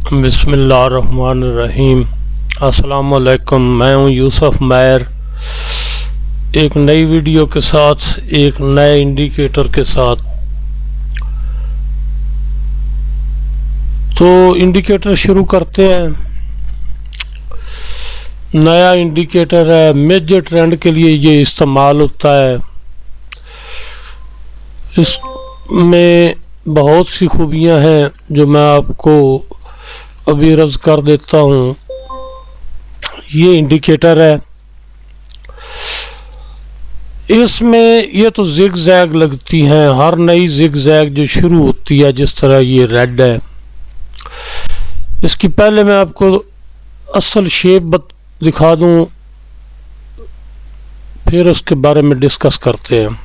बिस्मिल्लाहिर्रहमानिर्रहीम। अस्सलामुअलैकुम। मैं हूं यूसुफ मैर, एक नई वीडियो के साथ, एक नए इंडिकेटर के साथ। तो इंडिकेटर शुरू करते हैं। नया इंडिकेटर है, मेजर ट्रेंड के लिए ये इस्तेमाल होता है। इसमें बहुत सी खूबियां हैं जो मैं आपको अभी रज़ कर देता हूँ। ये इंडिकेटर है, इसमें ये तो जिग जैग लगती हैं। हर नई जिग जैग जो शुरू होती है, जिस तरह ये रेड है, इसकी पहले मैं आपको असल शेप दिखा दूँ, फिर उसके बारे में डिस्कस करते हैं।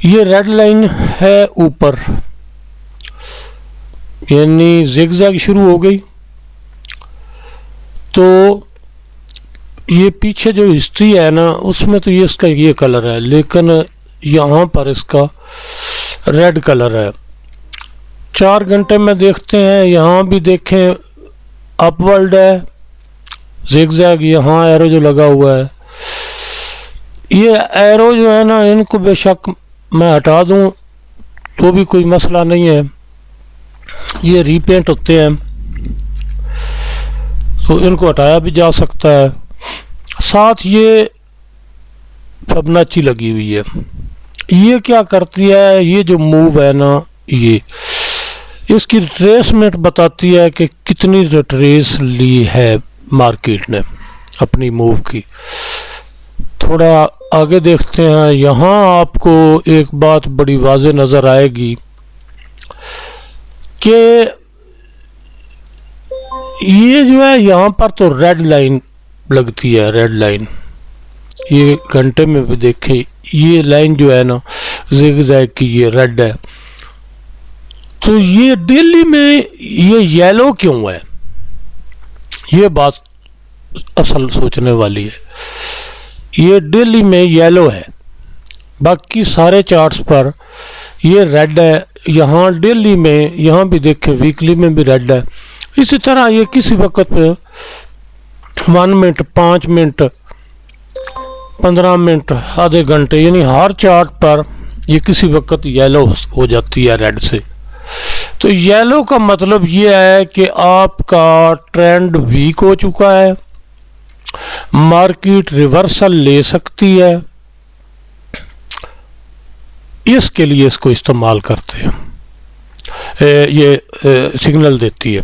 ये रेड लाइन है ऊपर, यानी जिगजैग शुरू हो गई। तो ये पीछे जो हिस्ट्री है ना, उसमें तो ये इसका ये कलर है, लेकिन यहाँ पर इसका रेड कलर है। 4 घंटे में देखते हैं, यहाँ भी देखें अपवर्ड है जिगजैग। यहाँ एरो जो लगा हुआ है, ये एरो जो है ना, इनको बेशक मैं हटा दूँ तो भी कोई मसला नहीं है, ये रीपेंट होते हैं तो इनको हटाया भी जा सकता है। साथ ये फिबोनाची लगी हुई है। ये क्या करती है, ये जो मूव है ना, ये इसकी ट्रेसमेंट बताती है कि कितनी ट्रेस ली है मार्केट ने अपनी मूव की। थोड़ा आगे देखते हैं। यहाँ आपको एक बात बड़ी वाज़ेह नज़र आएगी कि ये जो है, यहाँ पर तो रेड लाइन लगती है। रेड लाइन ये घंटे में भी देखें, ये लाइन जो है ना जिगजैग की, ये रेड है। तो ये डेली में ये येलो क्यों है, ये बात असल सोचने वाली है। ये डेली में येलो है, बाकी सारे चार्ट्स पर ये रेड है। यहाँ डेली में, यहाँ भी देखें वीकली में भी रेड है। इसी तरह ये किसी वक्त पे 1 मिनट, 5 मिनट, 15 मिनट, आधे घंटे, यानी हर चार्ट पर ये किसी वक्त येलो हो जाती है रेड से। तो येलो का मतलब ये है कि आपका ट्रेंड वीक हो चुका है, मार्केट रिवर्सल ले सकती है। इसके लिए इसको इस्तेमाल करते हैं। ये सिग्नल देती है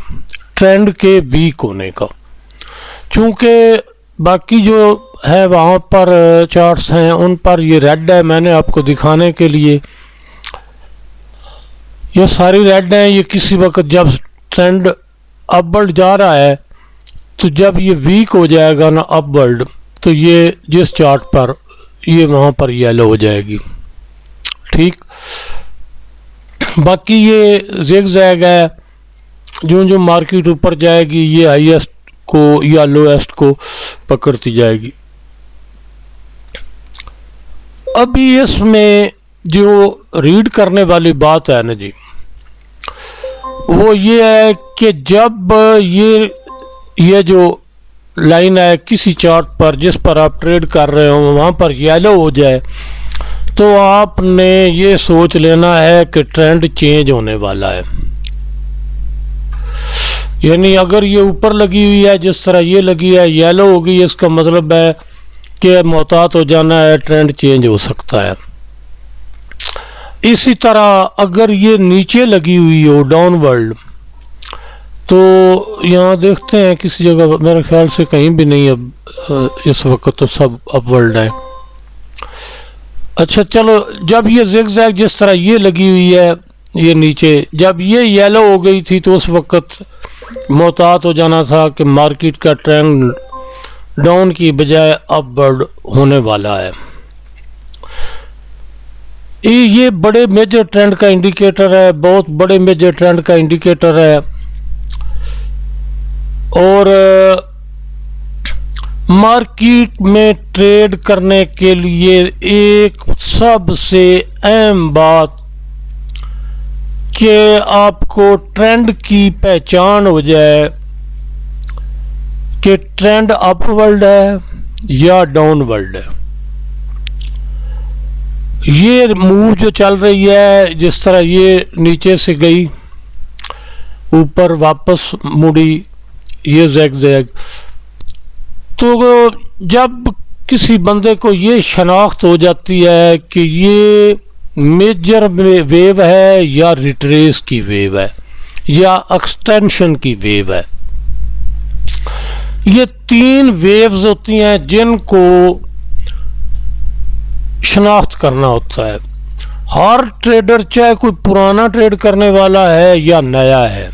ट्रेंड के वीक होने का। चूँकि बाकी जो है वहाँ पर चार्ट्स हैं, उन पर ये रेड है। मैंने आपको दिखाने के लिए ये सारी रेड हैं। ये किसी वक्त जब ट्रेंड अपवर्ड जा रहा है, तो जब ये वीक हो जाएगा ना अपवर्ड, तो ये जिस चार्ट पर, ये वहाँ पर येलो हो जाएगी। ठीक, बाकी ये जिगजैग है। जो मार्केट ऊपर जाएगी, ये हाईएस्ट को या लोएस्ट को पकड़ती जाएगी। अभी इसमें जो रीड करने वाली बात है ना जी, वो ये है कि जब ये जो लाइन है किसी चार्ट पर, जिस पर आप ट्रेड कर रहे हो, वहाँ पर येलो हो जाए, तो आपने ये सोच लेना है कि ट्रेंड चेंज होने वाला है। यानी अगर ये ऊपर लगी हुई है, जिस तरह ये लगी है, येलो हो गई, इसका मतलब है कि मोहतात हो जाना है, ट्रेंड चेंज हो सकता है। इसी तरह अगर ये नीचे लगी हुई हो डाउनवर्ड, तो यहाँ देखते हैं किसी जगह, मेरे ख्याल से कहीं भी नहीं अब इस वक्त तो सब अपवर्ड है। अच्छा चलो, जब ये जिगजैग जिस तरह ये लगी हुई है, ये नीचे जब ये येलो हो गई थी, तो उस वक्त मोहतात हो जाना था कि मार्केट का ट्रेंड डाउन की बजाय अपवर्ड होने वाला है। ये बड़े मेजर ट्रेंड का इंडिकेटर है, बहुत बड़े मेजर ट्रेंड का इंडिकेटर है। और मार्केट में ट्रेड करने के लिए एक सबसे अहम बात कि आपको ट्रेंड की पहचान हो जाए कि ट्रेंड अपवर्ड है या डाउनवर्ड है। ये मूव जो चल रही है, जिस तरह ये नीचे से गई ऊपर वापस मुड़ी, ये जैग जैग, तो जब किसी बंदे को ये शनाख्त हो जाती है कि ये मेजर वेव है या रिट्रेस की वेव है या एक्सटेंशन की वेव है, ये तीन वेव्स होती हैं जिनको शनाख्त करना होता है। हर ट्रेडर, चाहे कोई पुराना ट्रेड करने वाला है या नया है,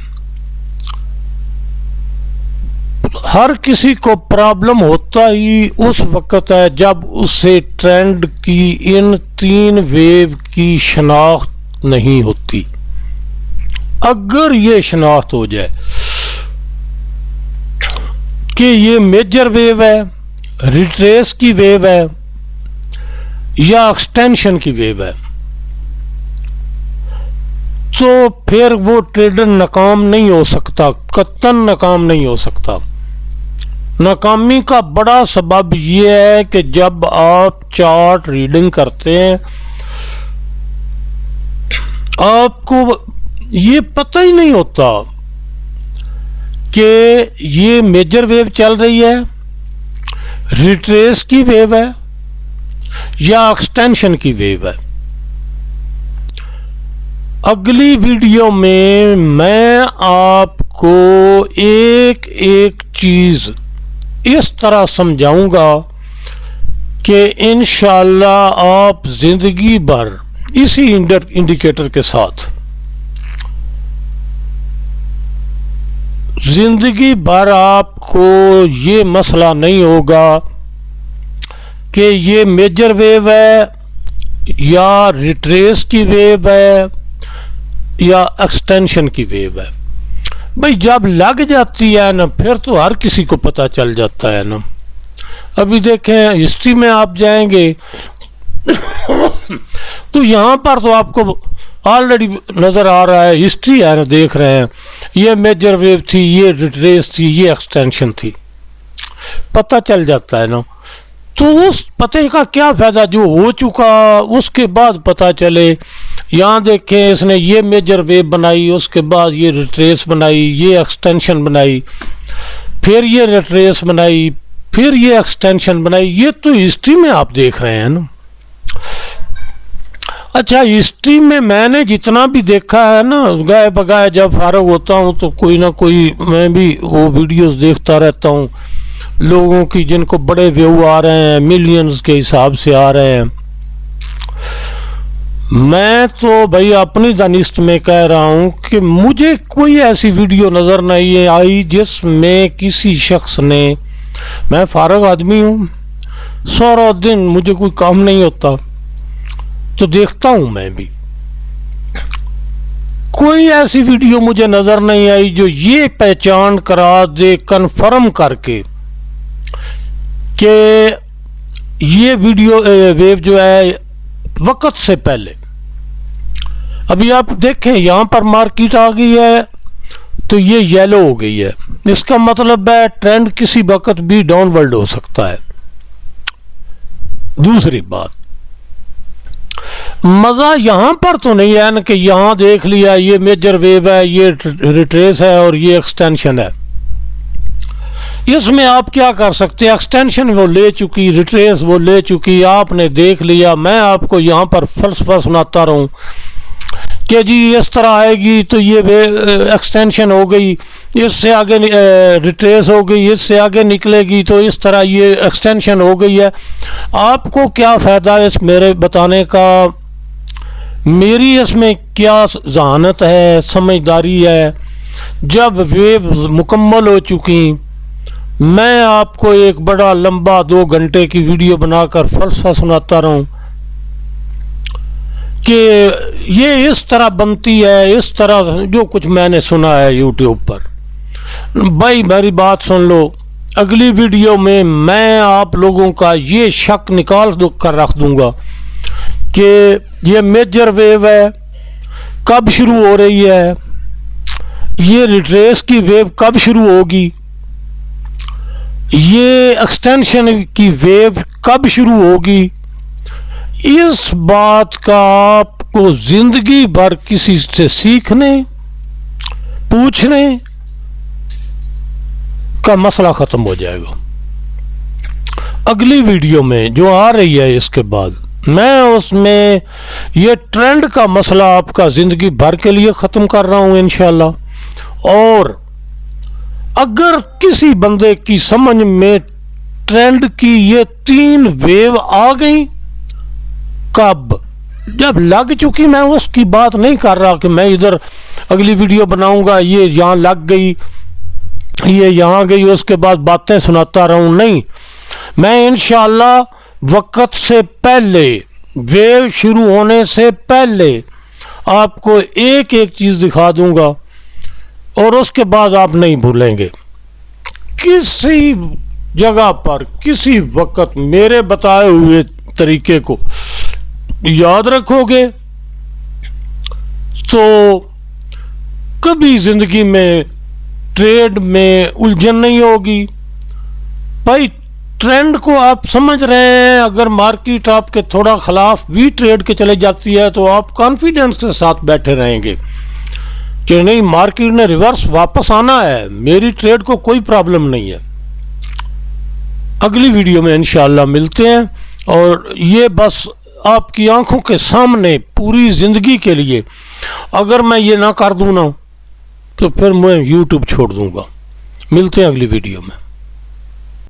हर किसी को प्रॉब्लम होता ही उस वक्त है जब उसे ट्रेंड की इन तीन वेव की शनाख्त नहीं होती। अगर ये शनाख्त हो जाए कि ये मेजर वेव है, रिट्रेस की वेव है या एक्सटेंशन की वेव है, तो फिर वो ट्रेडर नाकाम नहीं हो सकता, कतई नाकाम नहीं हो सकता। नाकामी का बड़ा सबब ये है कि जब आप चार्ट रीडिंग करते हैं आपको ये पता ही नहीं होता कि ये मेजर वेव चल रही है, रिट्रेस की वेव है या एक्सटेंशन की वेव है। अगली वीडियो में मैं आपको एक एक चीज इस तरह समझाऊंगा कि इंशाअल्लाह आप जिंदगी भर इसी इंडिकेटर के साथ जिंदगी भर आपको ये मसला नहीं होगा कि ये मेजर वेव है या रिट्रेस की वेव है या एक्सटेंशन की वेव है। भाई जब लग जाती है ना, फिर तो हर किसी को पता चल जाता है ना। अभी देखें हिस्ट्री में आप जाएंगे तो यहाँ पर तो आपको ऑलरेडी नज़र आ रहा है, हिस्ट्री है ना, देख रहे हैं ये मेजर वेव थी, ये रिट्रेस थी, ये एक्सटेंशन थी, पता चल जाता है ना। तो उस पते का क्या फ़ायदा जो हो चुका उसके बाद पता चले। यहाँ देखें इसने ये मेजर वेव बनाई, उसके बाद ये रिट्रेस बनाई, ये एक्सटेंशन बनाई, फिर ये रिट्रेस बनाई, फिर ये एक्सटेंशन बनाई। ये तो हिस्ट्री में आप देख रहे हैं ना। अच्छा, हिस्ट्री में मैंने जितना भी देखा है ना, गाय बगाए जब फारग होता हूँ तो कोई ना कोई मैं भी वो वीडियोस देखता रहता हूँ लोगों की जिनको बड़े व्यू आ रहे हैं, मिलियंस के हिसाब से आ रहे हैं। मैं तो भाई अपनी दानिश्त में कह रहा हूँ कि मुझे कोई ऐसी वीडियो नज़र नहीं आई जिसमें किसी शख्स ने, मैं फारग आदमी हूँ, सारा दिन मुझे कोई काम नहीं होता तो देखता हूँ मैं भी, कोई ऐसी वीडियो मुझे नज़र नहीं आई जो ये पहचान करा दे कन्फर्म करके कि ये वीडियो वेव जो है वक्त से पहले। अभी आप देखें यहाँ पर मार्केट आ गई है तो ये येलो हो गई है, इसका मतलब है ट्रेंड किसी वक्त भी डाउनवर्ड हो सकता है। दूसरी बात, मजा यहाँ पर तो नहीं है ना कि यहाँ देख लिया ये मेजर वेव है, ये रिट्रेस है और ये एक्सटेंशन है। इसमें आप क्या कर सकते हैं, एक्सटेंशन वो ले चुकी, रिट्रेस वो ले चुकी, आपने देख लिया। मैं आपको यहाँ पर फलसफा सुनाता रहूं कि जी इस तरह आएगी तो ये एक्सटेंशन हो गई, इससे आगे रिट्रेस हो गई, इससे आगे निकलेगी तो इस तरह ये एक्सटेंशन हो गई है। आपको क्या फ़ायदा इस मेरे बताने का, मेरी इसमें क्या जहानत है, समझदारी है। जब वेव मुकम्मल हो चुकी मैं आपको एक बड़ा लंबा 2 घंटे की वीडियो बनाकर फलसफा सुनाता रहूं कि ये इस तरह बनती है, इस तरह जो कुछ मैंने सुना है यूट्यूब पर। भाई मेरी बात सुन लो, अगली वीडियो में मैं आप लोगों का ये शक निकाल कर रख दूंगा कि ये मेजर वेव है कब शुरू हो रही है, ये रिट्रेस की वेव कब शुरू होगी, ये एक्सटेंशन की वेव कब शुरू होगी, इस बात का आपको जिंदगी भर किसी से सीखने पूछने का मसला खत्म हो जाएगा। अगली वीडियो में जो आ रही है इसके बाद मैं उसमें ये ट्रेंड का मसला आपका ज़िंदगी भर के लिए ख़त्म कर रहा हूँ इंशाल्लाह। और अगर किसी बंदे की समझ में ट्रेंड की ये 3 वेव आ गई, कब जब लग चुकी, मैं उसकी बात नहीं कर रहा कि मैं इधर अगली वीडियो बनाऊंगा ये यहाँ लग गई ये यहाँ गई उसके बाद बातें सुनाता रहूँ, नहीं। मैं इंशाअल्लाह वक्त से पहले, वेव शुरू होने से पहले आपको एक एक चीज़ दिखा दूंगा और उसके बाद आप नहीं भूलेंगे। किसी जगह पर किसी वक्त मेरे बताए हुए तरीके को याद रखोगे तो कभी ज़िंदगी में ट्रेड में उलझन नहीं होगी। भाई ट्रेंड को आप समझ रहे हैं, अगर मार्केट आपके थोड़ा खिलाफ भी ट्रेड के चले जाती है तो आप कॉन्फिडेंस के साथ बैठे रहेंगे कि नहीं मार्केट ने रिवर्स वापस आना है, मेरी ट्रेड को कोई प्रॉब्लम नहीं है। अगली वीडियो में इंशाअल्लाह मिलते हैं। और ये बस आपकी आंखों के सामने पूरी ज़िंदगी के लिए, अगर मैं ये ना कर दूँ ना तो फिर मैं यूट्यूब छोड़ दूँगा। मिलते हैं अगली वीडियो में।